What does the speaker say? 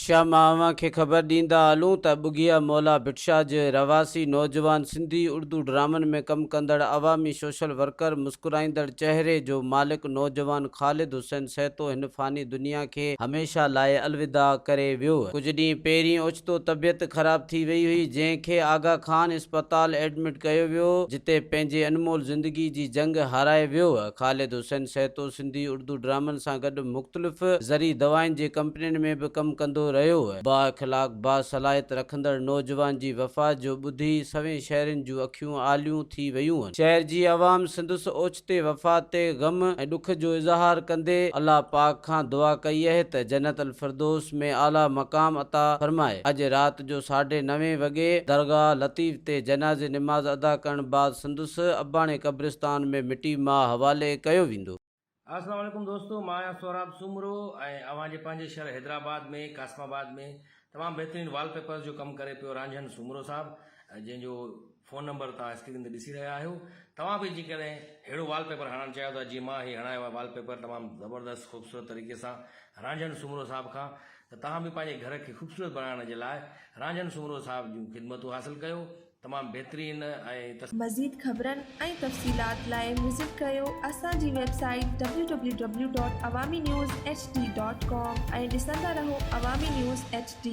भिटशा मामा खे ख़बर ॾींदा हलूं त बुगिया मौला भिटशा जे रवासी नौजवान सिंधी उर्दू ड्रामनि में कमु कंदड़ अवामी सोशल वर्कर मुस्कुराईंदड़ चेहरे जो मालिक नौजवान ख़ालिद हुसैन सहतो हिन फ़ानी दुनिया खे हमेशा लाइ अलविदा करे वियो। कुझु ॾींहं पहिरीं ओचितो तबियत ख़राब थी वई हुई, जंहिंखे आगा खान इस्पताल एडमिट कयो वियो, जिते पंहिंजे अनमोल ज़िंदगी जी जंग हाराए वियो। ख़ालिद हुसैन सहतो सिंधी उर्दू ड्रामनि सां गॾु मुख़्तलिफ़ ज़री दवाउनि जी कंपनियुनि में बि कमु कंदो रहियो। बा इख़लाक़ बा सलाहियत रखंदड़ नौजवान जी वफ़ात जो ॿुधी सवें शहरनि जूं अखियूं आलियूं थी वयूं। शहर जी अवाम संदसि ओचिते वफ़ात ते ग़म ऐं ॾुख जो इज़हार कंदे अल्लाह पाक खां दुआ कई आहे त जन्नत अल फिरदौस में आला मक़ाम अता फरमाए। अॼु राति जो 9:30 वॻे दरगाह लतीफ़ ते जनाज़े निमाज़ अदा करण बाद संदसि अबाणे क़ब्रिस्तान में मिटी मां हवाले कयो वेंदो। अस्सलाम वालेकुम दोस्तों, मां आहियां सोहराब सुमरो ऐं अवां जे पंहिंजे शहर हैदराबाद में कासमाबाद में तमामु बहितरीनु वॉलपेपर जो कमु करे पियो रांझन सुमरो साहब, जंहिंजो फ़ोन नंबर तव्हां स्क्रीन ते ॾिसी रहिया आहियो। तव्हां बि जेकॾहिं अहिड़ो वॉलपेपर हणणु चाहियो था जीअं मां हीअ हणायो आहे वॉलपेपर तमामु ज़बरदस्त ख़ूबसूरत तरीक़े सां रांझन सुमरो साहब खां, त तव्हां बि पंहिंजे घर खे ख़ूबसूरत बणाइण जे लाइ रांझन सुमरो साहब जूं ख़िदमतूं हासिलु कयो। तमामु बहितरीन ऐं मज़ीद ख़बरनि ऐं तफ़सीलात लाइ विज़िट कयो असांजी वेबसाइट www.awamiNewsHD.com ऐं ॾिसंदा रहो अवामी न्यूज़ HD।